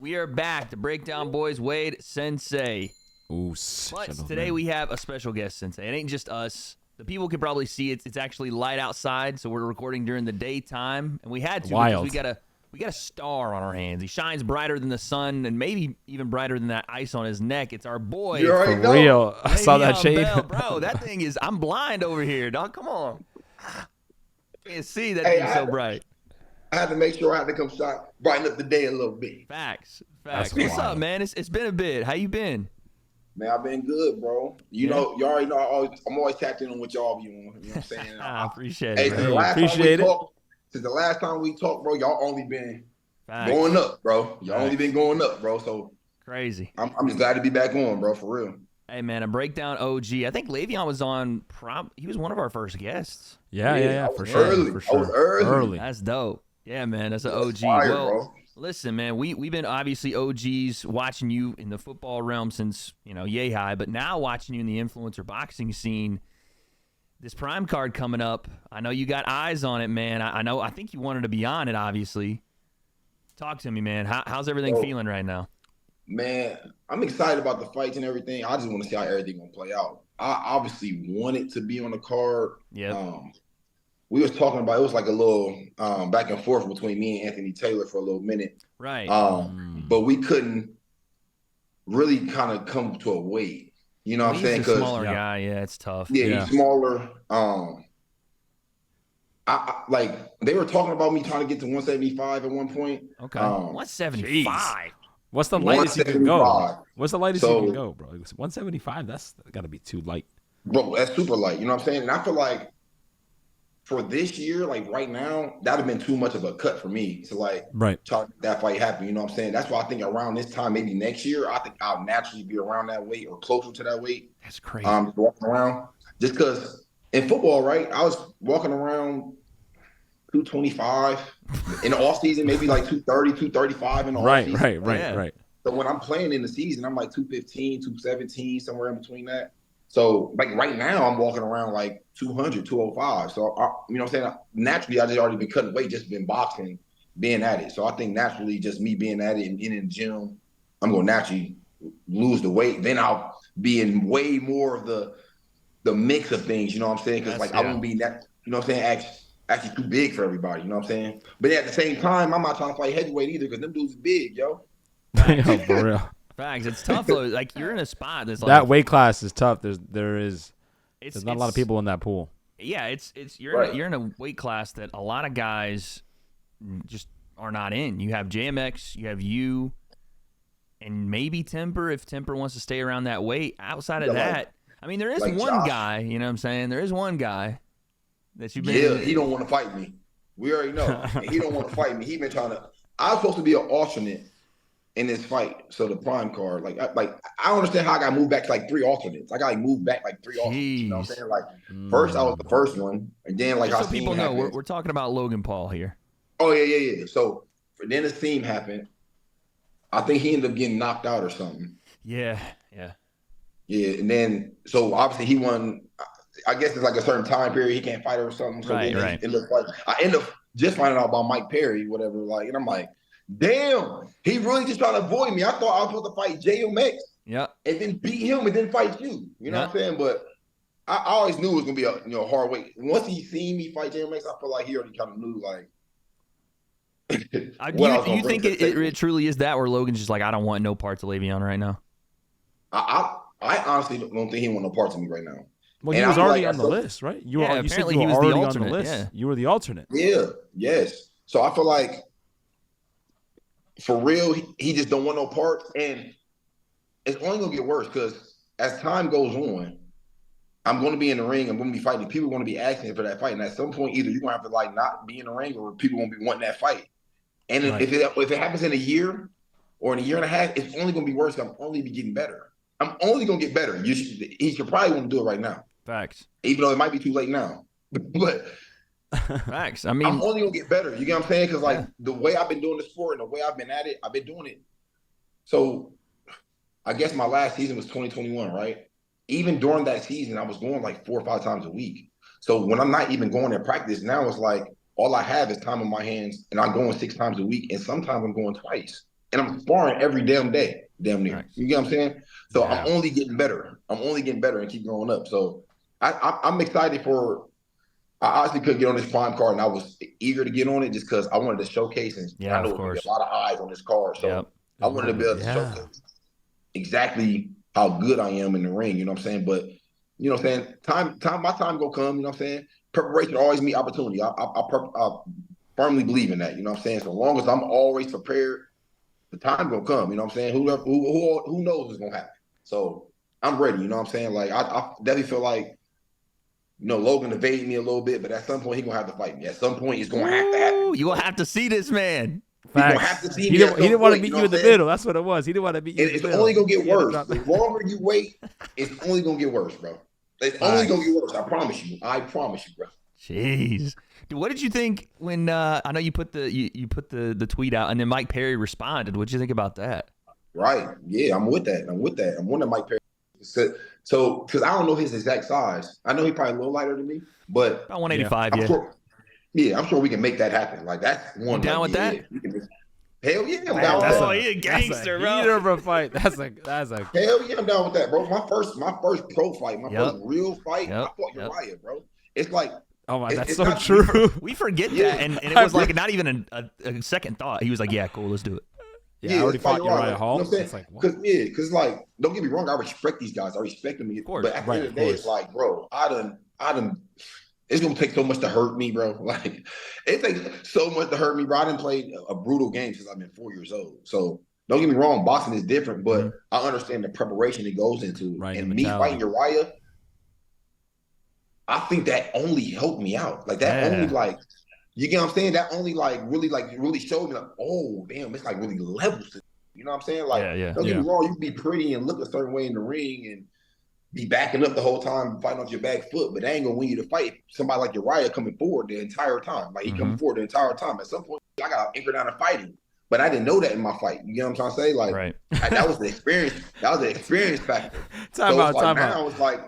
We are back to break down boys Wade Sensei. Ooh, But today we have a special guest, Sensei. It ain't just us. The people can probably see it. It's actually light outside, so we're recording during the daytime, and we had to because we got a star on our hands. He shines brighter than the sun, and maybe even brighter than that ice on his neck. It's our boy. For real. I saw that shade. Bro, that thing is. I'm blind over here, dog. Come on. I can't see that thing's so bright. I had to make sure I had to come brighten up the day a little bit. Facts. What's up, man? It's been a bit. How you been? Man, I've been good, bro. You know, you already know I'm always tapped in on what y'all be on. You know what I'm saying? I appreciate it. Hey, Since the last time we talked, bro, y'all only been going up, bro. Y'all only been going up, bro. So crazy. I'm just glad to be back on, bro, for real. Hey, man, a breakdown OG. I think Le'Veon was on. He was one of our first guests. Yeah, for sure. I was early. That's dope. Yeah, man, that's an OG. Fire, bro. Listen, man, we've been obviously OGs watching you in the football realm since, yay high, but now watching you in the influencer boxing scene, this prime card coming up, I know you got eyes on it, man. I think you wanted to be on it, obviously. Talk to me, man. How's everything feeling right now? Man, I'm excited about the fights and everything. I just want to see how everything gonna play out. I obviously wanted to be on the card. Yeah. We was talking about, it was like a little back and forth between me and Anthony Taylor for a little minute. Right. But we couldn't really kind of come to a weight. You know what I'm saying? He's a smaller guy. Yeah, it's tough. Yeah, he's smaller. I like, they were talking about me trying to get to 175 at one point. Okay. 175. What's the lightest you can go? What's the lightest you can go, bro? 175, that's got to be too light. Bro, that's super light. You know what I'm saying? And I feel like for this year, like right now, that would have been too much of a cut for me to try to make that fight happen. You know what I'm saying? That's why I think around this time, maybe next year, I think I'll naturally be around that weight or closer to that weight. That's crazy. Walking around. Just because in football, right, I was walking around 225 in the off season, maybe like 230, 235 in the off season. Right. So when I'm playing in the season, I'm like 215, 217, somewhere in between that. So, like, right now, I'm walking around like 200, 205. So, you know what I'm saying? Naturally, I just already been cutting weight, just been boxing, being at it. So, I think naturally, just me being at it and in the gym, I'm going to naturally lose the weight. Then I'll be in way more of the mix of things, you know what I'm saying? Because, I won't be that, you know what I'm saying, actually too big for everybody, you know what I'm saying? But at the same time, I'm not trying to fight heavyweight either because them dudes are big, yo. Yo, for real. Facts. It's tough though. Like you're in a spot that's like that weight class is tough. There's not a lot of people in that pool. Yeah, you're in a weight class that a lot of guys just are not in. You have JMX, you have you, and maybe Temper if Temper wants to stay around that weight. Outside of that, I mean, there is one guy. You know what I'm saying? There is one guy that you've been. Yeah, he don't want to fight me. We already know he don't want to fight me. He been trying to. I was supposed to be an alternate in this fight, so the prime card, I don't understand how I got moved back to like 3 alternates. I got moved back like 3 alternates. You know what I'm saying? Like first I was the first one, and then so people know we're talking about Logan Paul here. Oh yeah. So then the theme happened. I think he ended up getting knocked out or something. Yeah. And then so obviously he won. I guess it's like a certain time period he can't fight or something. So right. I end up just finding out about Mike Perry, whatever. And I'm like, damn, he really just trying to avoid me. I thought I was supposed to fight JMX, and then beat him and then fight you. You know what I'm saying? But I always knew it was gonna be a hard weight. Once he seen me fight JMX, I feel like he already kind of knew you think it truly is that, where Logan's just like, I don't want no parts of Le'Veon right now? I honestly don't think he want no parts of me right now. Well, he was already on the list, right? You said you were already on the list. Yeah. You were the alternate. Yeah. Yes. So I feel like, for real, he just don't want no parts, and it's only gonna get worse because as time goes on, I'm gonna be in the ring. I'm gonna be fighting. People are gonna be asking for that fight, and at some point, either you're gonna have to not be in the ring, or people gonna be wanting that fight. And if it happens in a year or in a year and a half, it's only gonna be worse. I'm only be getting better. I'm only gonna get better. He should probably want to do it right now. Facts. Even though it might be too late now, but. Facts. I mean, I'm only gonna get better. You get what I'm saying? Because the way I've been doing the sport and the way I've been at it, I've been doing it. So I guess my last season was 2021, right? Even during that season, I was going like 4 or 5 times a week. So when I'm not even going to practice now, it's like all I have is time on my hands, and I'm going 6 times a week, and sometimes I'm going twice. and I'm sparring every damn day, damn near. Nice. You get what I'm saying? So yeah. I'm only getting better. I'm only getting better and keep going up. So I'm excited for. I honestly couldn't get on this prime card, and I was eager to get on it just because I wanted to showcase, and I know there's a lot of eyes on this card. So I wanted to be able to showcase exactly how good I am in the ring. You know what I'm saying? But you know what I'm saying? My time gonna come. You know what I'm saying? Preparation always meet opportunity. I firmly believe in that. You know what I'm saying? So long as I'm always prepared, the time gonna come. You know what I'm saying? Who knows what's gonna happen? So I'm ready. You know what I'm saying? Like I definitely feel like. Logan evaded me a little bit, but at some point he's gonna have to fight me. At some point he's gonna have to happen. You gonna have to see this man. He's gonna have to see me. He didn't want to meet you in the middle. That's what it was. He didn't want to meet you. It's only gonna get worse. The longer you wait, it's only gonna get worse, bro. It's only gonna get worse. I promise you. I promise you, bro. Jeez. Dude, what did you think when I know you put the tweet out and then Mike Perry responded? What did you think about that? Right. Yeah, I'm with that. I'm one of Mike Perry. So, because I don't know his exact size. I know he's probably a little lighter than me, but about 185. I'm sure we can make that happen. Like that's one. You down with that? Hell yeah, I'm down with that. He a gangster, bro. Heater of a fight. That's a. Hell yeah, I'm down with that, bro. My first pro fight, my first real fight. I fought Uriah, bro. It's like. Oh my, that's so true. We forget that, and it was like not even a second thought. He was like, "Yeah, cool, let's do it." Yeah, I already fought Uriah Hall. You know it's like, because like, don't get me wrong, I respect these guys. I respect them. Of course, but at the end of the day, it's like, bro, I done. It's gonna take so much to hurt me, bro. Like, it takes so much to hurt me, bro. I didn't play a brutal game since I've been 4 years old. So don't get me wrong, boxing is different, but I understand the preparation that goes into it. And me fighting Uriah, I think that only helped me out. Like that only like. You get what I'm saying? That only really showed me like, oh damn, it's like really levels to it. You know what I'm saying? Like, don't get me wrong, you can be pretty and look a certain way in the ring and be backing up the whole time, fighting off your back foot, but that ain't gonna win you to fight somebody like Uriah coming forward the entire time. Like he coming forward the entire time. At some point, I got anchored down to fighting. But I didn't know that in my fight. You get what I'm trying to say? Like that was the experience. That was the experience factor. Time out. Now it's like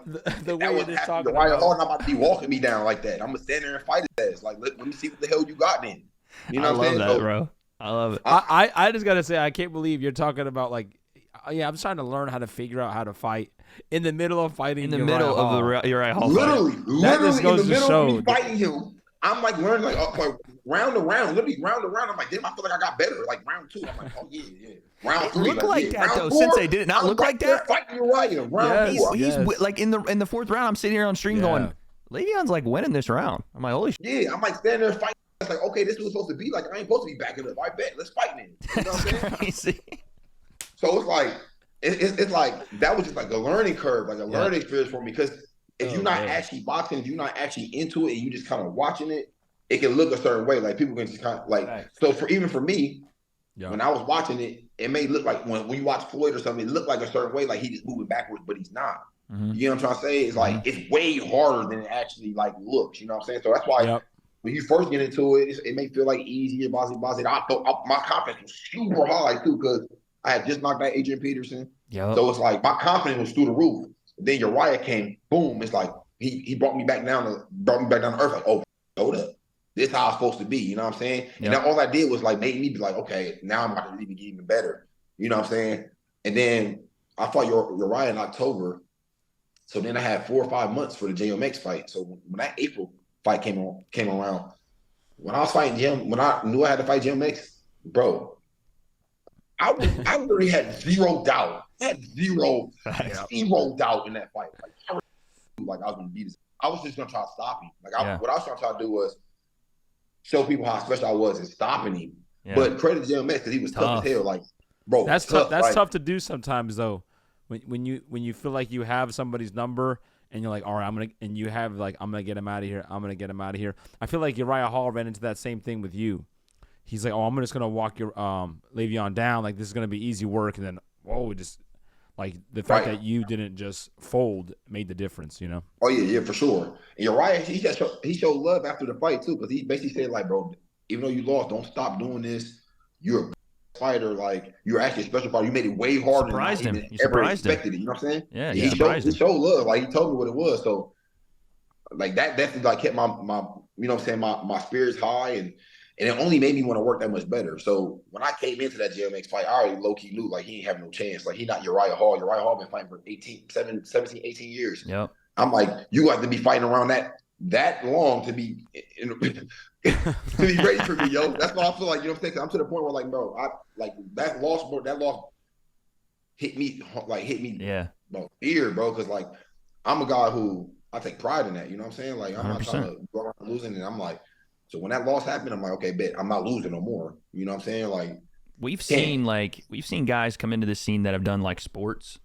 the way you're talking about. I'm about to be walking me down like that. I'm gonna stand there and fight his ass. Like let me see what the hell you got then. You know what I'm saying? I love that, bro. I love it. I just gotta say I can't believe you're talking about like I'm trying to learn how to figure out how to fight in the middle of fighting. In the middle of the Uriah Hall. Literally in the middle of me fighting him. I'm like learning like round to round, literally round to round. I'm like, damn, I feel like I got better. Like round 2, I'm like, oh yeah. Round 3, look like that though. 4, Sensei, did it not look like that? Fighting Uriah. Round 4. He's like in the 4th round. I'm sitting here on stream going, Le'Veon's like winning this round. I'm like, holy shit. Yeah, I'm like standing there fighting. It's like, okay, this is what it's supposed to be. Like I ain't supposed to be backing up. I bet. Let's fight then. You know what I'm saying? Crazy. So it's like it's like that was just like a learning curve, like a learning experience for me. Because if you're not actually boxing, if you're not actually into it, and you just kind of watching it. It can look a certain way. Like people can just kind of like so for me, when I was watching it, it may look like when you watch Floyd or something, it looked like a certain way, like he just moving backwards, but he's not. You know what I'm trying to say? It's like it's way harder than it actually like looks. You know what I'm saying? So that's why when you first get into it, it may feel like easier, bossy. My confidence was super high too because I had just knocked out Adrian Peterson. So it's like my confidence was through the roof. Then Uriah came, boom. It's like he brought me back down to earth. Like, oh, hold up. This is how it's supposed to be, you know what I'm saying? And all I did was like made me be like, okay, now I'm about to even get even better. You know what I'm saying? And then I fought Uriah in October. So then I had 4 or 5 months for the JMX fight. So when that April fight came around, when I was fighting Jim, when I knew I had to fight JMX, bro, I literally had zero doubt. I had zero doubt in that fight. Like I was gonna beat his. I was just gonna try to stop him. Like what I was trying to do was show people how special I was in stopping him. But credit to JMX because he was tough as hell. Like, bro, that's tough. That's tough to do sometimes though. When you feel like you have somebody's number and you're like, all right, I'm gonna get him out of here. I'm gonna get him out of here. I feel like Uriah Hall ran into that same thing with you. He's like, oh, I'm just gonna walk your Le'Veon down. Like this is gonna be easy work, and then just like the fact that you didn't just fold made the difference, you know? Oh yeah, for sure. And Uriah, he showed love after the fight too, because he basically said like, bro, even though you lost, don't stop doing this. You're a fighter, like you're actually a special fighter. You made it way harder than I even ever expected it. You know what I'm saying? Yeah, he showed love. Like he told me what it was. So like that definitely like kept my you know what I'm saying, my spirits high. And And it only made me want to work that much better. So when I came into that JMX fight, I already low-key knew, like, he ain't have no chance. Like, he not Uriah Hall. Uriah Hall been fighting for 17, 18 years. Yep. I'm like, you got to be fighting around that long to be to be ready for me, yo. That's what I feel like. You know what I'm saying? I'm to the point where, like, bro, that loss hit me Yeah. bro, fear, bro, because, like, I'm a guy who I take pride in that. You know what I'm saying? Like, I'm 100%. not trying to go around losing, and I'm like, so when that loss happened, I'm like, okay, bet I'm not losing no more. You know what I'm saying? Like, we've seen guys come into the scene that have done like sports,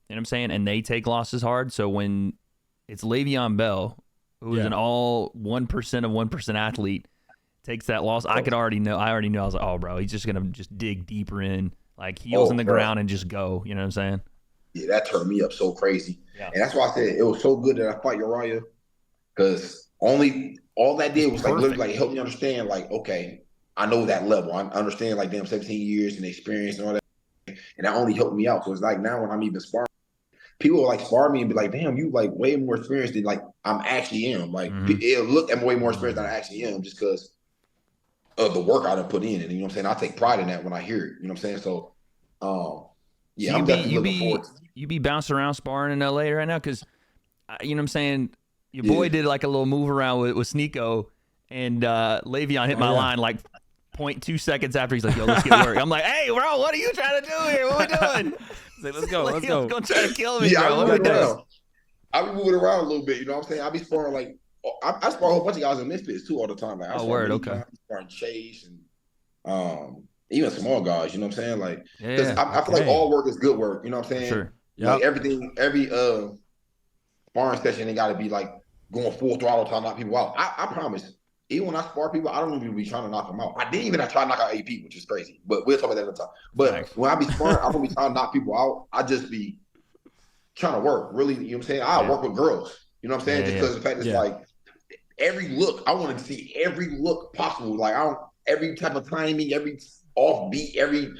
you know what I'm saying, and they take losses hard. So when it's Le'Veon Bell, who is an all 1% of 1% athlete, takes that loss, I already knew. I was like, oh, bro, he's just gonna just dig deeper in, like heels in the ground and just go. You know what I'm saying? Yeah, that turned me up so crazy. Yeah. And that's why I said it was so good that I fought Uriah, because all that did was like literally like help me understand, like, okay, I know that level. I understand, like, damn, 17 years and experience and all that. And that only helped me out. So it's like now when I'm even sparring, people will like spar me and be like, damn, you like way more experienced than like I'm actually am. Like, it'll look at way more experienced than I actually am just because of the work I done put in. And you know what I'm saying? I take pride in that when I hear it. You know what I'm saying? So yeah, so I'm definitely looking forward to it. You be bouncing around sparring in LA right now? Because, you know what I'm saying, your boy did like a little move around with Sneeko, and Le'Veon hit my line like 0.2 seconds after. He's like, yo, let's get work. I'm like, hey, bro, what are you trying to do here? What are we doing? He's like, let's go. He's going to try to kill me, yeah, bro. I be moving around a little bit, you know what I'm saying? I be sparring like, I spar a whole bunch of guys in Misfits too all the time. Like, I okay. sparring Chase and even small guys, you know what I'm saying? Like, yeah, I feel like all work is good work, you know what I'm saying? Sure. Like every sparring session, they got to be like going full throttle trying to knock people out. I promise, even when I spar people, I don't even be trying to knock them out. I didn't even try to knock out AP, which is crazy, but we'll talk about that another time. But when I be sparring, I don't be trying to knock people out. I just be trying to work, really, you know what I'm saying? I work with girls, you know what I'm saying? Just because the fact is like every look, I want to see every look possible. Like, every type of timing, every offbeat, every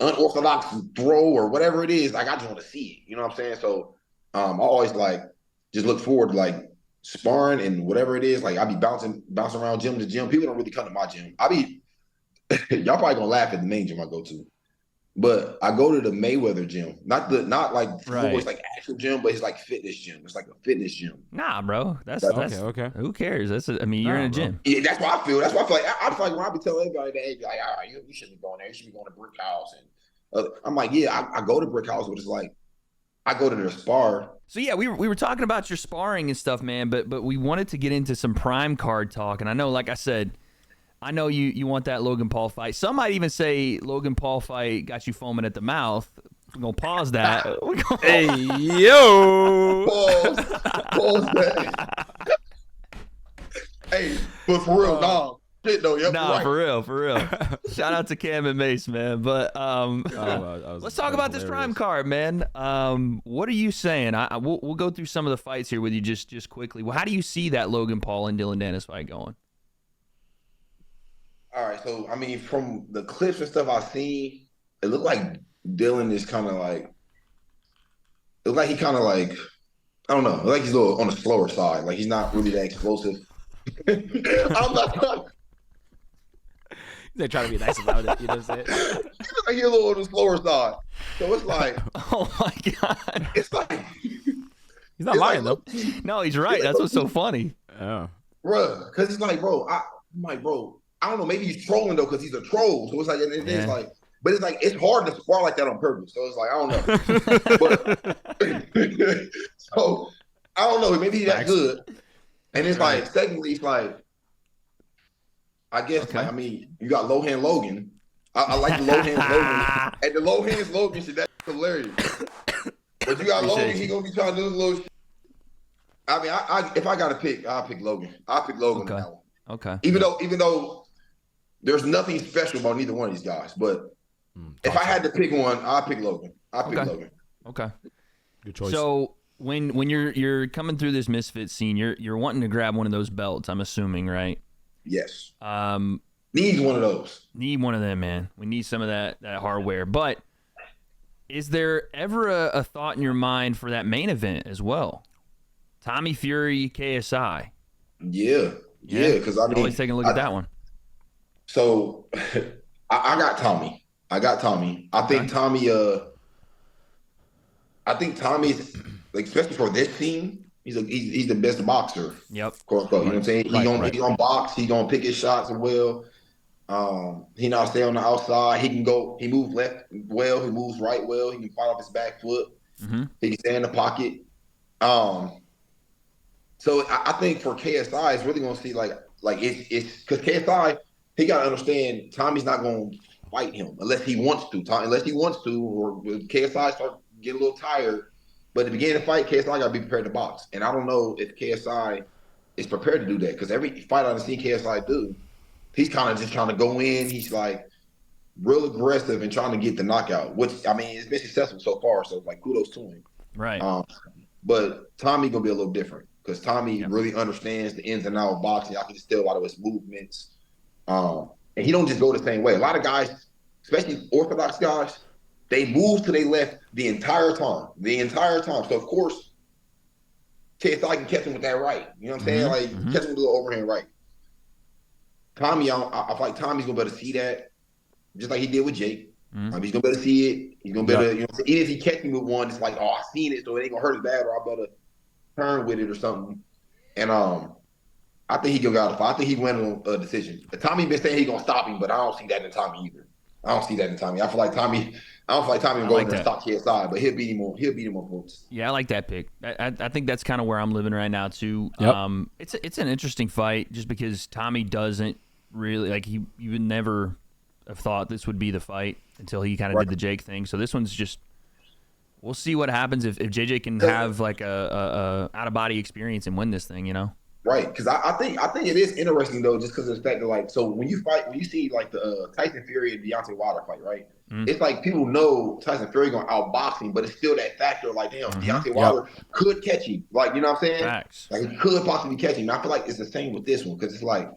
unorthodox throw or whatever it is, like, I just want to see it. You know what I'm saying? So I always like just look forward to like sparring and whatever it is. Like, I be bouncing around gym to gym. People don't really come to my gym. Y'all probably gonna laugh at the main gym I go to, but I go to the Mayweather gym, not like it's like actual gym, but it's like fitness gym. It's like a fitness gym. Nah, bro, that's okay. Who cares? You're in a gym. Yeah, that's what I feel. That's what I feel like. I feel like when I be telling everybody that, hey, like, all right, you shouldn't be going there. You should be going to Brick House. And I'm like, yeah, I go to Brick House, but it's like I go to their spar. So yeah, we were talking about your sparring and stuff, man. But we wanted to get into some prime card talk, and I know, like I said, I know you want that Logan Paul fight. Some might even say Logan Paul fight got you foaming at the mouth. We're going to pause that. Hey, yo. Pause that. Hey, but for real, shit though. Yep, nah, right. for real. Shout out to Cam and Mace, man. But let's talk about this prime card, man. What are you saying? We'll go through some of the fights here with you just quickly. Well, how do you see that Logan Paul and Dylan Dennis fight going? All right, so I mean, from the clips and stuff I've seen, it looked like Dylan is kind of like, it looked like he kind of like, I don't know, it looked like he's a little on the slower side. Like, he's not really that explosive. I'm not. They're trying to be nice about it, you know what I'm saying? Like, he's a little on the slower side. So it's like, oh my God. It's like, he's not lying though. No, he's right. That's what's so funny. Oh, bruh, because it's like, bro, I'm like, bro, I don't know, maybe he's trolling though, because he's a troll. So it's like, it's like, but it's like, it's hard to spar like that on purpose. So it's like, I don't know. But, so I don't know, maybe he's that good. And it's like, secondly, it's like, I guess, like, I mean, you got Low Hand Logan. I like the Low Hands Logan. And the Low Hands Logan shit, that's hilarious. But you got Logan, he gonna be trying to do this little shit. I mean, if I got to pick, I'll pick Logan. I'll pick Logan on that one. Okay. Even though there's nothing special about neither one of these guys, but if I had to pick one, I'll pick Logan. I'll pick Logan. Okay. Good choice. So when you're coming through this misfit scene, you're wanting to grab one of those belts, I'm assuming, right? Yes. Need one of those. Need one of them, man. We need some of that hardware. But is there ever a thought in your mind for that main event as well? Tommy Fury, KSI. Yeah, because I mean, always taking a look at that one. So I got Tommy. I got Tommy. I think Tommy. I think Tommy's like, especially for this team, he's the best boxer. Yep. Quote unquote. You know what I'm saying? He gonna box. He gonna pick his shots well. He not stay on the outside. He can go. He moves left well. He moves right well. He can fight off his back foot. Mm-hmm. He can stay in the pocket. So I think for KSI, it's really gonna see like it's because KSI, he gotta understand Tommy's not gonna fight him unless he wants to. Unless he wants to, or KSI start getting a little tired. But at the beginning of the fight, KSI gotta be prepared to box. And I don't know if KSI is prepared to do that because every fight I've seen KSI do, he's kind of just trying to go in. He's like real aggressive and trying to get the knockout, which I mean, it's been successful so far. So like kudos to him. Right. But Tommy gonna be a little different because Tommy really understands the ins and outs of boxing. I can just tell a lot of his movements. And he don't just go the same way. A lot of guys, especially orthodox guys, they move to their left the entire time. So of course, KSI can catch him with that right. You know what I'm saying? Like catch him with a little overhand right. Tommy, I feel like Tommy's gonna be able to see that, just like he did with Jake. He's gonna be able to see it. He's gonna be able to, you know, even if he catch me with one, it's like, oh, I seen it, so it ain't gonna hurt as bad, or I better turn with it or something. And I think he can go out of fight. I think he win on a decision. Tommy been saying he's gonna stop him, but I don't see that in Tommy either. I don't see that in Tommy. I feel like Tommy will go in there and stop KSI, but he'll beat him on points. Yeah, I like that pick. I think that's kind of where I'm living right now too. Yep. It's an interesting fight just because Tommy doesn't really like you would never have thought this would be the fight until he kind of did the Jake thing. So this one's just we'll see what happens if JJ can have like a out of body experience and win this thing, you know. Right, because I think it is interesting though, just because of the fact that like, so when you see like the Tyson Fury and Deontay Wilder fight, right? It's like people know Tyson Fury gonna outbox him, but it's still that factor like, damn, Deontay Wilder could catch him, like, you know what I'm saying? Facts. Like he could possibly catch him. I feel like it's the same with this one because it's like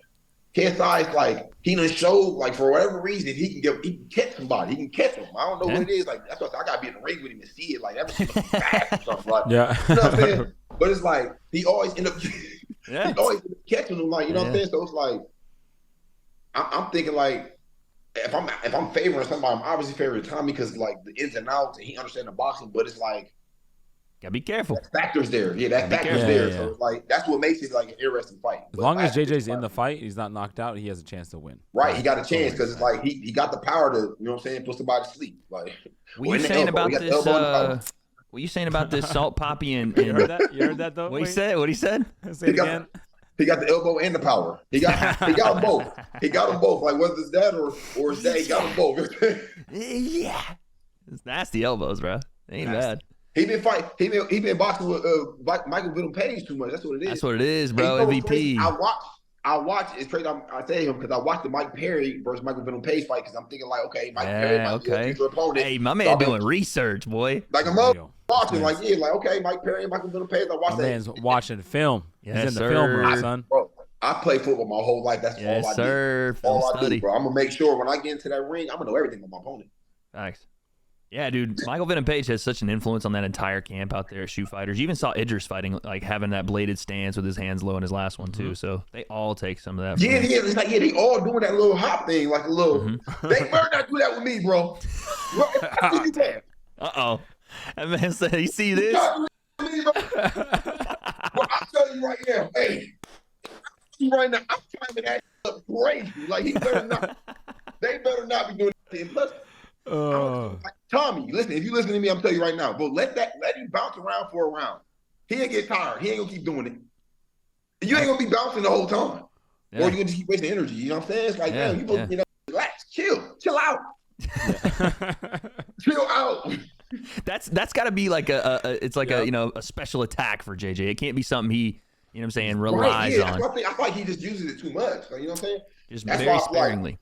KSI is like he done showed like for whatever reason he can catch somebody, he can catch him. I don't know what it is. Like that's what I gotta be in the ring with him and see it. Like that was fast or something. Like, you know what I'm saying? But it's like he always end up. He's always catching them, like, you know what I'm saying? So it's like I'm thinking like if I'm favoring somebody, I'm obviously favoring Tommy because like the ins and outs and he understands the boxing, but it's like gotta be careful. That factor's there. Yeah, that factor's there. So it's like that's what makes it like an interesting fight. As long as JJ's in the fight, he's not knocked out, he has a chance to win. Right, he got a chance because it's like he got the power to, you know what I'm saying, put somebody to sleep. Like what you saying about this? What you saying about this Salt Poppy and You heard that though? What he said? What he said? Say it again. He got the elbow and the power. He got them both. He got them both. Like whether it's that or his dad, he got them both. Yeah, it's nasty elbows, bro. They ain't bad. He been boxing with Michael Venom Page too much. That's what it is. That's what it is, bro. MVP. I watched. It's crazy. I tell him because I watched the Mike Perry versus Michael Venom Page fight because I'm thinking like, okay, Mike Perry might be a future opponent. Hey, my man doing research, boy. Like I'm watching, like okay, Mike Perry and Michael Venom Page. I watched that. Man's watching film. Yes, he's in the film room, son. Bro, I played football my whole life. That's all I do. All I do, bro. I'm gonna make sure when I get into that ring, I'm gonna know everything about my opponent. Thanks. Yeah, dude. Michael Venom Page has such an influence on that entire camp out there at Shoe Fighters. You even saw Idris fighting, like having that bladed stance with his hands low in his last one too. So they all take some of that. Yeah. It's like they all doing that little hop thing, like a little. They better not do that with me, bro. Uh-oh. That man said, "You see this?" Well, I'm telling you right now, hey, right now, I'm climbing that up crazy. Like he better not. They better not be doing that. And plus. Like, Tommy, listen, if you listen to me, I'm telling you right now, bro, let him bounce around for a round. He ain't get tired. He ain't gonna keep doing it. You ain't gonna be bouncing the whole time. Or you're gonna just keep wasting energy. You know what I'm saying? It's like, man, you know, relax, chill out. Chill out. That's gotta be like it's like a, you know, a special attack for JJ. It can't be something he, you know what I'm saying, relies on. I feel like he just uses it too much. Like, you know what I'm saying? Just very sparingly.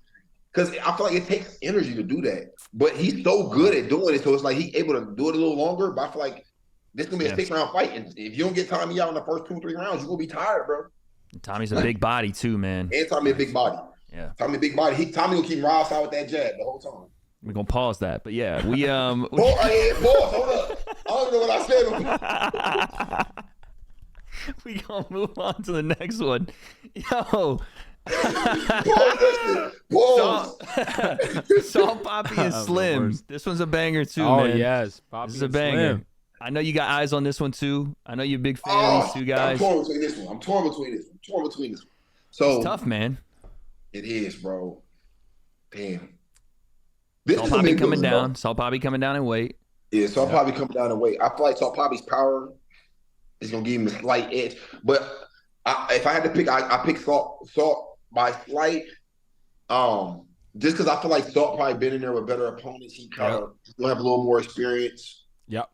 Because I feel like it takes energy to do that. But he's so good at doing it, so it's like he's able to do it a little longer. But I feel like this is going to be a 6-round fight. And if you don't get Tommy out in the first 2-3 rounds, you're going to be tired, bro. Tommy's a big body, too, man. And Tommy a big body. Yeah. Tommy a big body. Tommy will keep him riled out with that jab the whole time. We're going to pause that. But, yeah, we... Boy, hold up. I don't know what I said. We going to move on to the next one. Yo... Pause. Salt Poppy and Slim. This one's a banger too, man. Oh yes, Poppy This is a and banger. Slim. I know you got eyes on this one too. I know you're a big fan of these two guys. I'm torn between this one. I'm torn between this one. So It's tough, man. it is, bro. Damn. Salt Poppy coming down. Salt Poppy coming down in weight. Yeah, Salt Poppy coming down in weight. I feel like Salt Poppy's power is gonna give him a slight edge. But if I had to pick, I pick Salt by slight. Just because I feel like Salt probably been in there with better opponents. He kind of will have a little more experience. Yep.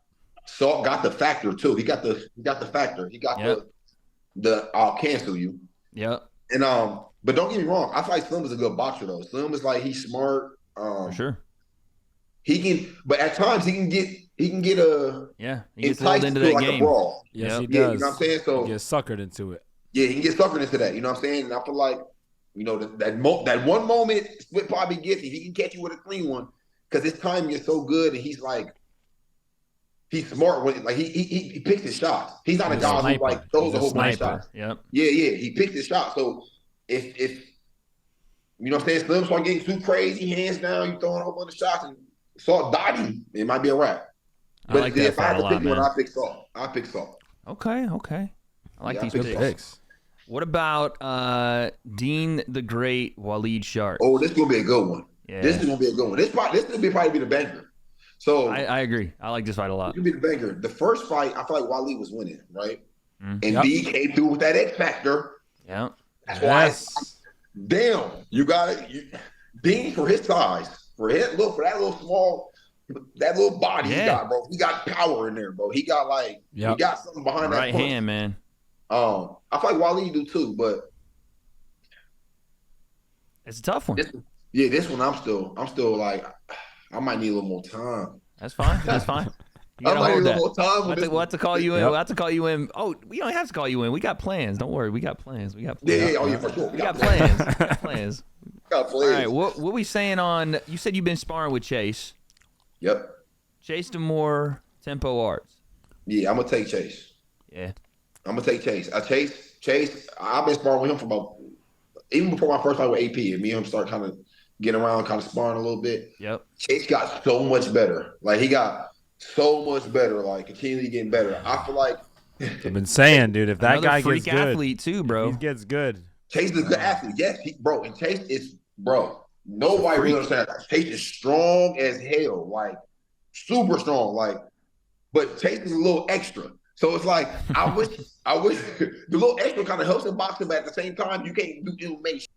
Salt got the factor too. He got the factor. He got the I'll cancel you. Yep. And but don't get me wrong. I feel like Slim is a good boxer though. Slim is like he's smart. For sure. He can, but at times he can get he gets lulled into that like game. A brawl. Yes, he does. You know what I'm saying? So he gets suckered into it. Yeah, he can get suckered into that. You know what I'm saying? And I feel like, you know, that one moment Split Poppy gets, if he can catch you with a clean one, because his timing is so good, and he's smart when he picks his shots. He's not a guy who like throws a whole bunch of shots. Yep. Yeah, he picks his shots. So if you know what I'm saying, Slim start getting too crazy, hands down, you throwing a whole bunch of shots and Salt dotty, it might be a wrap. But I like that if I had to pick man. one, I pick Salt. I pick Salt. Okay. I like these pick picks. What about Dean the Great Waleed Sharp? Oh, this is gonna be a good one. Yeah. This is gonna be a good one. This will probably be the banker. So I agree. I like this fight a lot. It could be the banker. The first fight, I feel like Waleed was winning, right? Mm-hmm. And D came through with that X factor. Yeah. That's why. Damn, you got it. Dean for his size, for that little body he got, bro. He got power in there, bro. He got he got something behind that right punch. hand, man. I feel like Waleed do too, but it's a tough one. This one I'm still like I might need a little more time. That's fine. You I might need a little that. more time. We'll have to call you in. We'll have to call you in. Oh, we don't have to call you in. We got plans. Don't worry. We got plans. Yeah, for sure. We got plans. Got plans. All right. What we saying on? You said you've been sparring with Chase. Yep. Chase Demore, Tempo Arts. Yeah, I'm gonna take Chase. Yeah. I'm gonna take Chase. Chase. I've been sparring with him for even before my first fight with AP, and me and him start kind of getting around, kind of sparring a little bit. Yep. Chase got so much better. Like he got so much better. Like continually getting better. I feel like I've been saying, dude, if that guy gets good, athlete too, bro. He gets good. Chase is a good athlete. Yes, and Chase is, bro. Nobody really understands that. Chase is strong as hell, like super strong, like. But Chase is a little extra, so it's like I wish the little extra kind of helps in boxing, but at the same time, you can't do make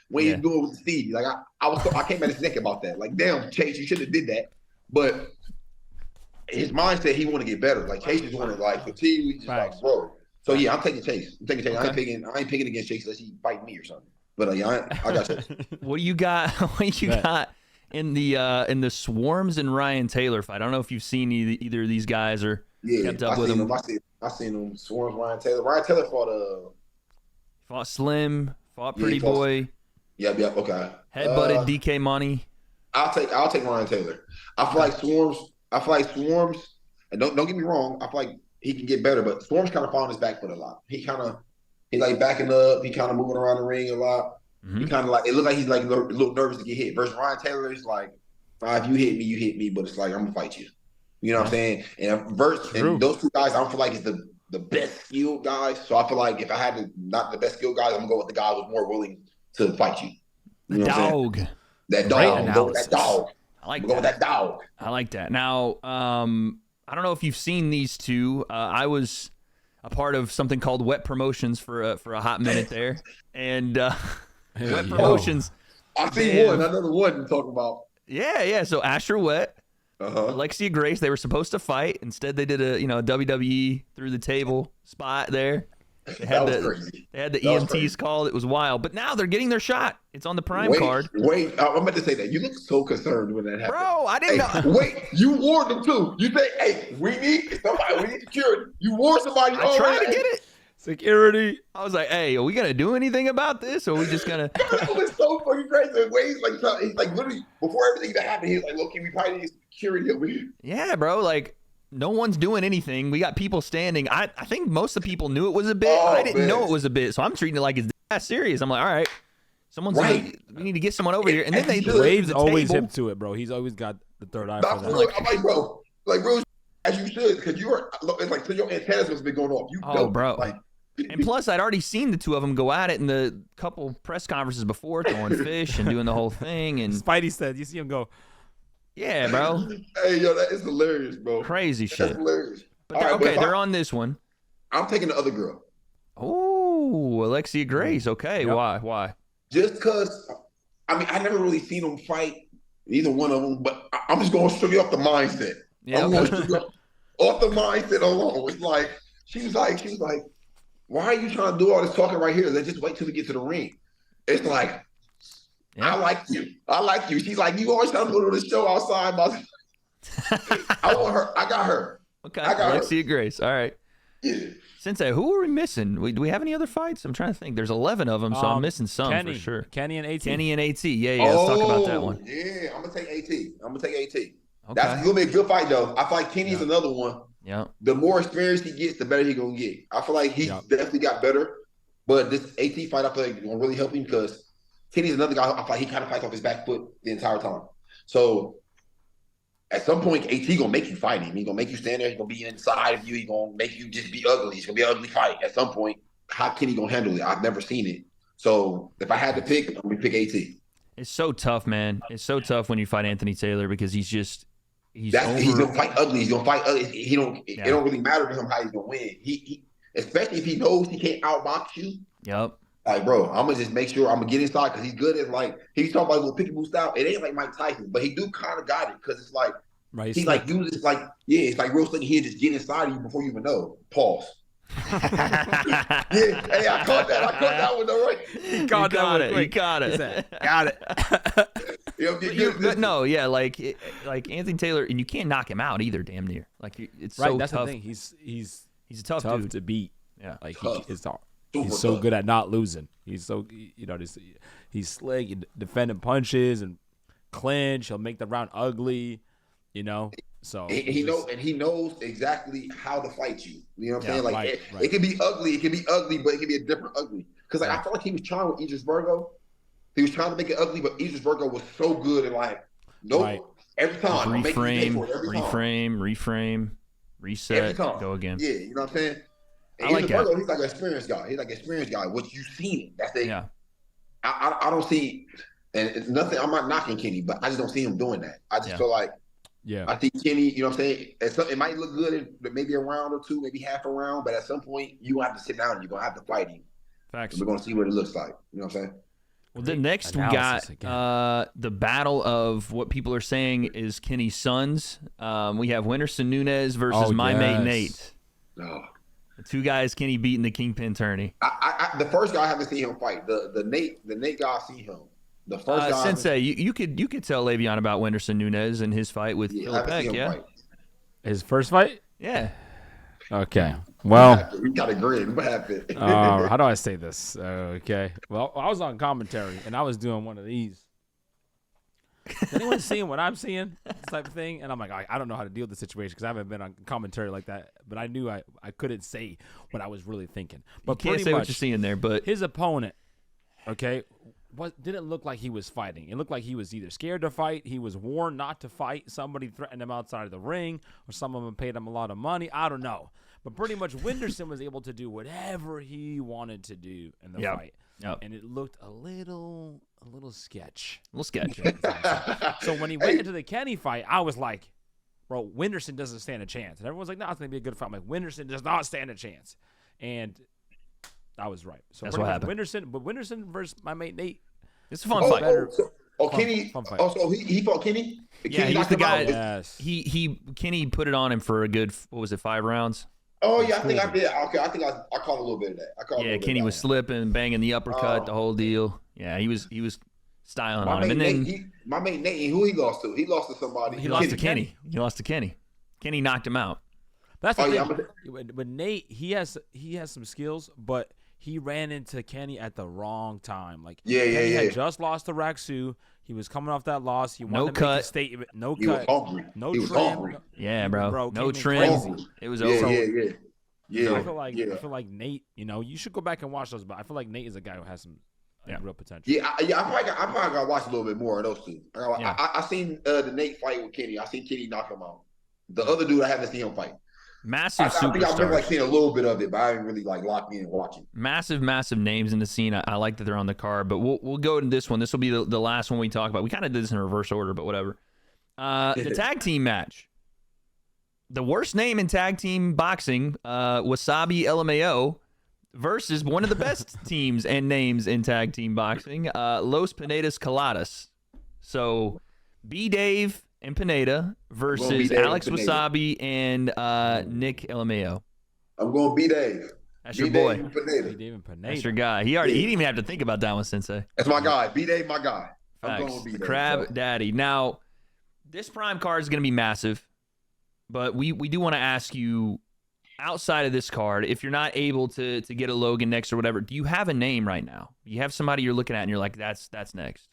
when you're doing with Steve. Like I came at his neck about that. Like, damn, Chase, you should have did that. But his mindset, he want to get better. Like Chase just want to like continue, just like bro. So yeah, I'm taking Chase. Okay. I ain't picking against Chase unless he fight me or something. But I got Chase. What do you got? What do you got in the Swarms and Ryan Taylor fight? I don't know if you've seen either of these guys or kept up with them. I seen them. Swarms, Ryan Taylor. Ryan Taylor fought Slim, fought Pretty Boy. Yep. Okay. Headbutted DK Money. I'll take Ryan Taylor. I feel like Swarms. And don't get me wrong. I feel like he can get better, but Swarms kind of fall on his back foot a lot. He like backing up. He kind of moving around the ring a lot. Mm-hmm. He kind of like, it looked like he's like a little nervous to get hit. Versus Ryan Taylor is like, if you hit me, but it's like I'm gonna fight you. You know what I'm saying? And those two guys, I don't feel like it's the best skilled guys. So I feel like if I had not the best skilled guys, I'm gonna go with the guy who's more willing to fight you. You know dog. That dog. Go with that dog. I like that. Go with that dog. I like that. Now, I don't know if you've seen these two. I was a part of something called Wet Promotions for a hot minute there, and Wet Promotions. I see one. I know the one you're talking about. Yeah. So Asher Wet, Alexia Grace. They were supposed to fight. Instead, they did a WWE through the table spot there. They had the EMTs called. It was wild. But now they're getting their shot. It's on the Prime card. Wait, I'm about to say that. You look so concerned when that happened. Bro, I didn't know. Wait, you warned them too. You say, hey, we need security. You warned somebody. I tried to get it. Security. I was like, hey, are we going to do anything about this? Or are we just going to. It's so fucking crazy. The way he's like literally, before everything even happened, he's like, look, we probably need security over here. Yeah, bro. Like, no one's doing anything. We got people standing. I think most of the people knew it was a bit. I didn't know it was a bit, so I'm treating it like it's that serious. I'm like, all right, Someone's Right. we need to get someone over here, and then they Should. do Wave's the always table. hip to it, bro. He's always got the third eye Nah, for for that. real, I'm like, bro, as you should, because it's like, so your antennas must be going off. You Oh, know, bro. like, And plus, I'd already seen the two of them go at it in the couple press conferences before, throwing fish and doing the whole thing. And Spidey said, you see him go, yeah, bro, hey, yo, that is hilarious, bro. crazy That's shit. hilarious. But All they're, right, but okay, if they're on this one. I'm taking the other girl. Oh, Alexia Grace. Okay, Yep. why? Just because, I mean, I never really seen them fight, either one of them, but I'm just going strictly off the mindset. Yeah, I'm going okay. strictly off the mindset alone. It's like, she was like, why are you trying to do all this talking right here? Let's just wait till we get to the ring. It's like, Yeah. I like you. She's like, you always trying to go to the show outside. I want her. I got her. Okay, I got Alexia Grace. All right. Yeah. Sensei, who are we missing? Do we have any other fights? I'm trying to think. There's 11 of them, so I'm missing some Kenny, for sure. Kenny and AT. Kenny and AT. Yeah, let's talk about that one. Yeah, I'm gonna take AT. Okay. That's gonna be a good fight though. I feel like Kenny's another one. Yeah. The more experience he gets, the better he's gonna get. I feel like he's definitely got better. But this AT fight, I feel like gonna really help him because Kenny's another guy. I feel like he kind of fights off his back foot the entire time. So at some point, AT gonna make you fight him. He's gonna make you stand there. He's gonna be inside of you. He's gonna make you just be ugly. It's gonna be an ugly fight. At some point, how Kenny gonna handle it? I've never seen it. So if I had to pick, I'm gonna pick AT. It's so tough, man. It's so tough when you fight Anthony Taylor because he's He's gonna fight ugly. He's gonna fight ugly. It don't really matter to him how he's gonna win. He especially if he knows he can't outbox you. Yep. Like, bro, I'm gonna just make sure I'm gonna get inside because he's good at like he's talking about little picky boo style. It ain't like Mike Tyson, but he do kind of got it because it's like he's like uses like it's like real slick. He'll just get inside of you before you even know. Pause. Yeah, hey, I caught that one though, right? He got it. He got it. Got it. But no, yeah, like Anthony Taylor, and you can't knock him out either. Damn near, like it's so That's tough. the thing. He's a tough dude to beat. Yeah, like tough. he's so good at not losing. He's so he's slick, defending punches and clinch. He'll make the round ugly. So he knows exactly how to fight you. You know what I'm saying? Like right. it can be ugly, but it can be a different ugly. Because I felt like he was trying with Idris Virgo. He was trying to make it ugly, but Idris Virgo was so good and like every time reframe, reset, every time. go again. Yeah, you know what I'm saying? And I like Idris that. Virgo, he's like an experienced guy. He's like an experienced guy. What you've seen it. That's it. Yeah. I don't see, and it's nothing. I'm not knocking Kenny, but I just don't see him doing that. I just feel like. Yeah, I think Kenny, you know what I'm saying? It might look good in maybe a round or two, maybe half a round, but at some point you have to sit down and you're gonna have to fight him. Facts. We're gonna see what it looks like. You know what I'm saying? Well, then next we got the battle of what people are saying is Kenny's sons. We have Winterson Nunes versus my mate Nate. No. The two guys Kenny beat in the Kingpin tourney. The first guy I haven't seen him fight. The Nate guy I see him. The first guy. Sensei, you could tell Le'Veon about Winterson Nunes and his fight with Philip, fight. His first fight? Yeah. Okay. Well, we got a grin. What happened? How do I say this? Okay. Well, I was on commentary and I was doing one of these. Is anyone seeing what I'm seeing? This type of thing, and I'm like, I don't know how to deal with the situation because I haven't been on commentary like that. But I knew I couldn't say what I was really thinking. But You can't say much, what you're seeing there, but his opponent, okay, didn't look like he was fighting. It looked like he was either scared to fight, he was warned not to fight, somebody threatened him outside of the ring, or some of them paid him a lot of money. I don't know. But pretty much Winterson was able to do whatever he wanted to do in the fight. Yep. And it looked a little sketch. A little sketch. So when he went into the Kenny fight, I was like, bro, Winterson doesn't stand a chance. And everyone's like, no, it's going to be a good fight. I'm like, Winterson does not stand a chance. And I was right. So that's what happened. Winterson versus my mate Nate. It's a fun fight. Kenny. Fun fight. So he fought Kenny. Yeah, he's the guy. Yes. Kenny put it on him for a good 5 rounds. Oh yeah, I think I did. Okay, I think I caught a little bit of that. Kenny was slipping, banging the uppercut, the whole deal. Yeah, he was styling on him. And then my mate Nate, who he lost to? He lost to somebody. He lost to Kenny. Kenny knocked him out. That's the thing. But Nate, he has some skills, but he ran into Kenny at the wrong time. Like Kenny had just lost to Raksu. He was coming off that loss. He wanted to make a statement. No he cut. Was hungry. No he was trim. hungry. Yeah, bro. No trim. Crazy. It was over. Yeah. I feel like Nate. You should go back and watch those. But I feel like Nate is a guy who has some real potential. I probably got to watch a little bit more of those two. Yeah. I seen the Nate fight with Kenny. I seen Kenny knock him out. The other dude, I haven't seen him fight. Massive I think I remember superstars. seeing a little bit of it, but I didn't really lock in and watch it. Massive names in the scene. I like that they're on the card, but we'll go to this one. This will be the last one we talk about. We kind of did this in reverse order, but whatever. The tag team match. The worst name in tag team boxing, Wasabi LMAO, versus one of the best teams and names in tag team boxing, Los Pinedas Coladas. So, B. Dave and Pineda versus Alex Wasabi and Nick LMAO. I'm going B. Dave. That's your boy. B. Dave and Pineda. That's your guy. He didn't even have to think about that one, Sensei. That's my guy. B. Dave, my guy. I'm Facts. going with B. The Dave. Crab Daddy. Now, this prime card is going to be massive, but we do want to ask you, outside of this card, if you're not able to get a Logan next or whatever, do you have a name right now? You have somebody you're looking at and you're like, that's next.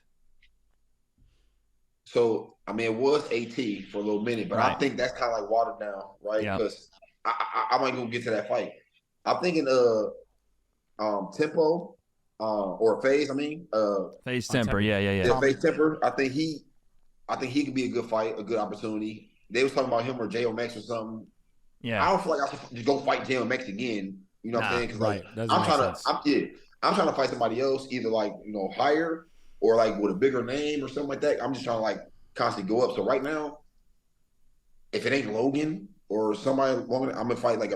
So, I mean, it was AT for a little minute, but Right. I think that's kind of like watered down, right? Yeah. Because I might go get to that fight. I'm thinking Tempo or Phase. I mean, Phase Temper. Yeah. yeah, Phase Temper. I think he could be a good fight, a good opportunity. They was talking about him or JOMX or something. Yeah. I don't feel like I should just go fight JOMX again. You know what I'm saying? Because Right. I'm trying to fight somebody else, either higher or with a bigger name or something like that. I'm just trying to constantly go up. So right now, if it ain't Logan or somebody longer, I'm gonna fight Mike.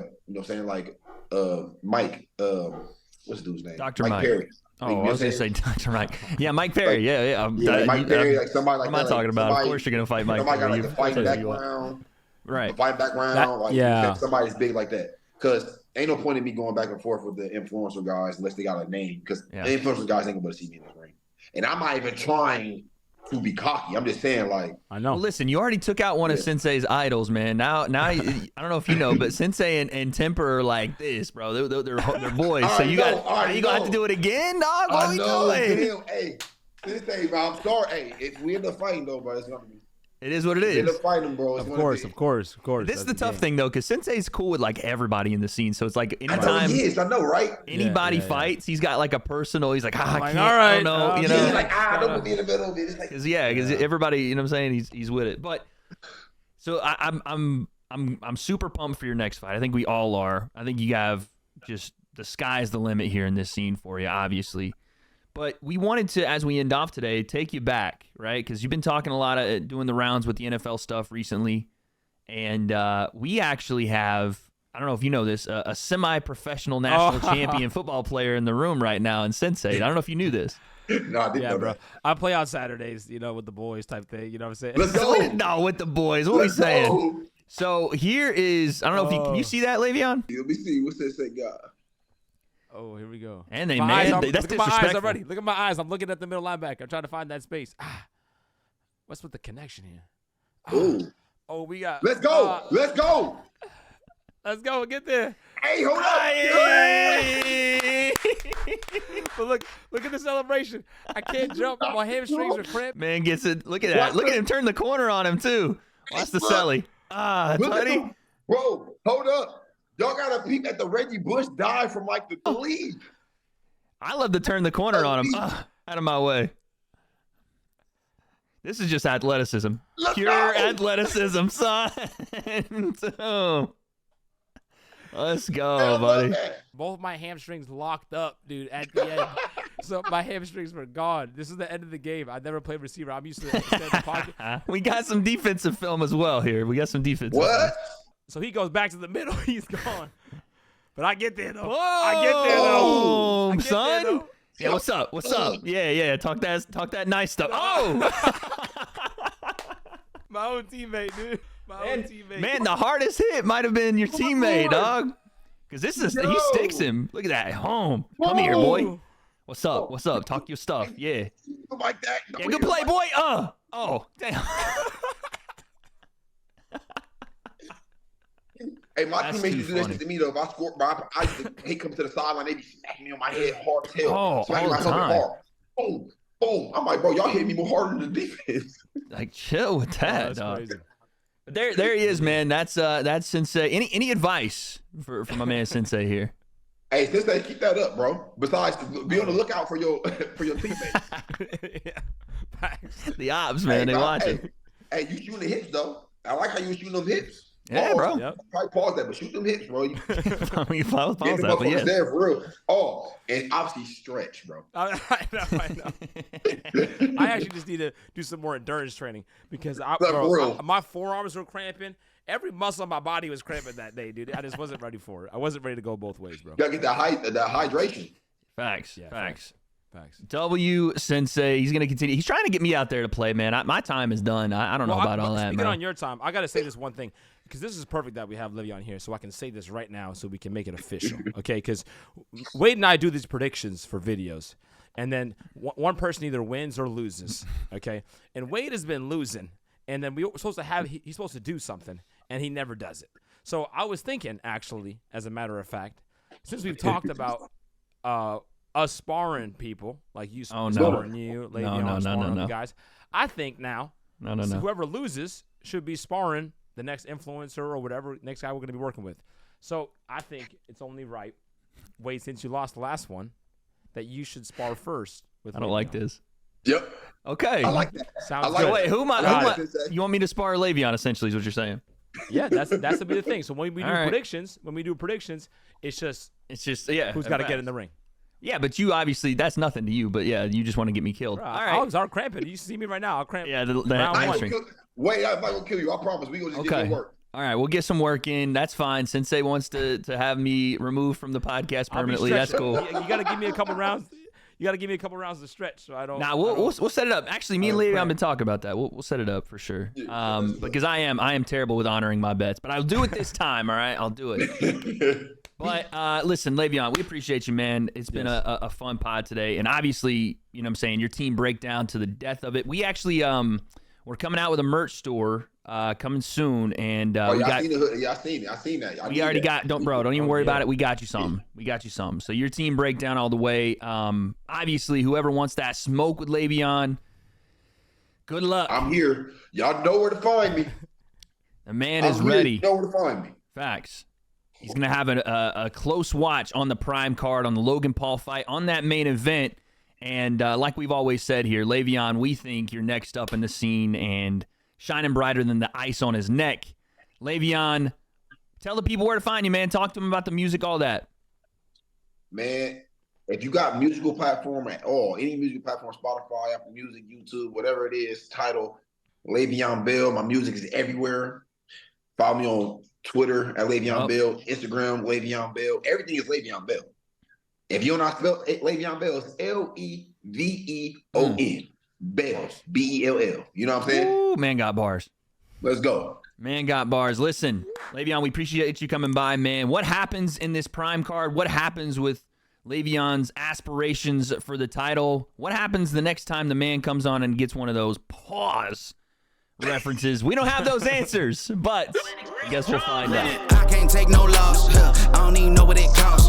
What's the dude's name? Dr. Mike. Perry. Oh, I was gonna say Dr. Mike. Yeah, Mike Perry. Mike Perry, somebody like what am that. I talking about? Of course, you're gonna fight Mike. Somebody Perry. got a fight background. Right. A fight background. Somebody's big like that. Because ain't no point in me going back and forth with the influencer guys unless they got a name. Because the influencer guys ain't gonna see me in this ring. And I'm not even trying to be cocky. I'm just saying, I know. Well, listen, you already took out one of Sensei's idols, man. Now, I don't know if you know, but Sensei and Temper are like this, bro. They're boys. So you gonna have to do it again, dog? What are we doing? Hey, Sensei, bro, I'm sorry. Hey, if we end up fighting, though, bro, it's gonna be. It is what it is. We end up fighting, bro. Of course. This is the tough thing, though, because Sensei's cool with everybody in the scene. So it's like anytime I know, right? Anybody fights, he's got a personal. He's like, I can't. all right, I don't know. You know, he's like, don't put me in the middle of it. Because everybody, you know what I'm saying? He's with it. But so I'm super pumped for your next fight. I think we all are. I think you have just the sky's the limit here in this scene for you, obviously. But we wanted to, as we end off today, take you back, right? Because you've been talking a lot of doing the rounds with the NFL stuff recently. And we actually have, I don't know if you know this, a semi-professional national champion football player in the room right now in Sensei. I don't know if you knew this. No, I didn't know bro. that. I play on Saturdays, with the boys type thing. You know what I'm saying? Let's go. No, with the boys. What are we saying? So here is, I don't know if can you see that, Le'Veon? Let me see. What's Sensei got? Oh, here we go. And they my man, eyes, that's look at my eyes disrespectful. already. Look at my eyes. I'm looking at the middle linebacker. I'm trying to find that space. What's with the connection here? Ooh. Oh, we got. Let's go. Let's go. Let's go. Get there. Hey, hold up. Hey! But look at the celebration. I can't jump. My hamstrings are cramped. Man gets it. Look at that. Look at him turn the corner on him too. Watch the celly. Buddy. Bro, hold up. Y'all got to peep at the Reggie Bush dive from the league. I love to turn the corner on him. Out of my way. This is just athleticism. Pure athleticism, son. Let's go, buddy. Both my hamstrings locked up, dude, at the end. So my hamstrings were gone. This is the end of the game. I never played receiver. I'm used to extend the pocket. We got some defensive film as well here. We got some defensive film. What? So he goes back to the middle. He's gone. But I get there, though. Whoa, I get there, though. I get son. there, though. Yeah, what's up? What's up? Yeah. Talk that nice stuff. Oh, my own teammate, dude. My own teammate. Man, the hardest hit might have been your teammate, dog. Because he sticks him. Look at that. Home. Come here, boy. What's up? What's up? Talk your stuff. Yeah. Like that. Yeah, good play, boy. Oh, damn. Hey, my That's teammates too used to do funny. this to me though. If I score, bro, I used to hate come to the sideline. They be smacking me on my head hard as hell. Oh, smacking all the my helmet time. hard. Boom, boom. I'm like, bro, y'all hit me more harder than the defense. Like, chill with that, That's dog. crazy. But there he is, man. That's Sensei. Any advice for my man Sensei here? Hey, Sensei, keep that up, bro. Besides, be on the lookout for your teammates. Yeah. The ops, man, they watching. Hey, you shooting the hips though. I like how you shooting them hips. Yeah, bro. Yep. Probably pause that, but shoot them hips, bro. We pause Get the that, but motherfuckers yeah. there for real. Oh, and obviously stretch, bro. I know. I actually just need to do some more endurance training because my forearms were cramping. Every muscle in my body was cramping that day, dude. I just wasn't ready for it. I wasn't ready to go both ways, bro. You gotta get that hydration. Facts. Yeah, Facts. Facts. Sensei, he's going to continue. He's trying to get me out there to play, man. My time is done. I don't know about all that, Speaking man. on your time, I got to say this one thing because this is perfect that we have Le'Veon here, so I can say this right now so we can make it official, okay? Because Wade and I do these predictions for videos, and then one person either wins or loses, okay? And Wade has been losing, and then he's supposed to do something, and he never does it. So I was thinking, actually, as a matter of fact, since we've talked about us sparring people, like you sparring you, Le'Veon sparring other guys, I think now whoever loses should be sparring the next influencer or whatever next guy we're going to be working with. So I think it's only right, Wade, since you lost the last one, that you should spar first with I don't Le'Veon. like this. Yep. Okay. I like that. Sounds like good. Wait, who am I? Sensei. You want me to spar Le'Veon, essentially, is what you're saying? Yeah, that's to be the thing. So when we do All right. predictions, it's just yeah. who's got to get in the ring. Yeah, but you obviously, that's nothing to you, but yeah, you just want to get me killed. Bro, All I right. was cramping. You see me right now. I'll cramp. Yeah, the round one. hamstring. Wait, I'm not gonna kill you. I promise. We gonna just get to work. All right, we'll get some work in. That's fine. Sensei wants to have me removed from the podcast I'll be permanently. That's stretching. cool. You got to give me a couple rounds. You got to give me a couple rounds to stretch, so I don't. Nah, we'll set it up. Actually, me and Le'Veon have been talking about that. We'll set it up for sure. Because I am terrible with honoring my bets, but I'll do it this time. All right, I'll do it. But listen, Le'Veon, we appreciate you, man. It's been a fun pod today, and obviously, you know what I'm saying, your team breakdown to the death of it. We actually we're coming out with a merch store coming soon, and I we got. seen the, yeah, I seen that. We already got. Don't even worry about it. We got you some. So your team breakdown all the way. Obviously, whoever wants that smoke with Le'Veon, good luck. I'm here. Y'all know where to find me. The man is ready. You know where to find me. Facts. He's going to have a close watch on the prime card, on the Logan Paul fight, on that main event. And like we've always said here, Le'Veon, we think you're next up in the scene and shining brighter than the ice on his neck. Le'Veon, tell the people where to find you, man. Talk to them about the music, all that. Man, if you got musical platform at all, any music platform, Spotify, Apple Music, YouTube, whatever it is, title Le'Veon Bell. My music is everywhere. Follow me on Twitter at Le'Veon Bell, Instagram, Le'Veon Bell. Everything is Le'Veon Bell. If you don't know how to spell Le'Veon Bell, it's Leveon. Bell. Bell. You know what I'm saying? Ooh, man got bars. Let's go. Man got bars. Listen, Le'Veon, we appreciate you coming by, man. What happens in this prime card? What happens with Le'Veon's aspirations for the title? What happens the next time the man comes on and gets one of those pause references? We don't have those answers, but I guess we'll find out. I can't take no loss. I don't even know what it costs.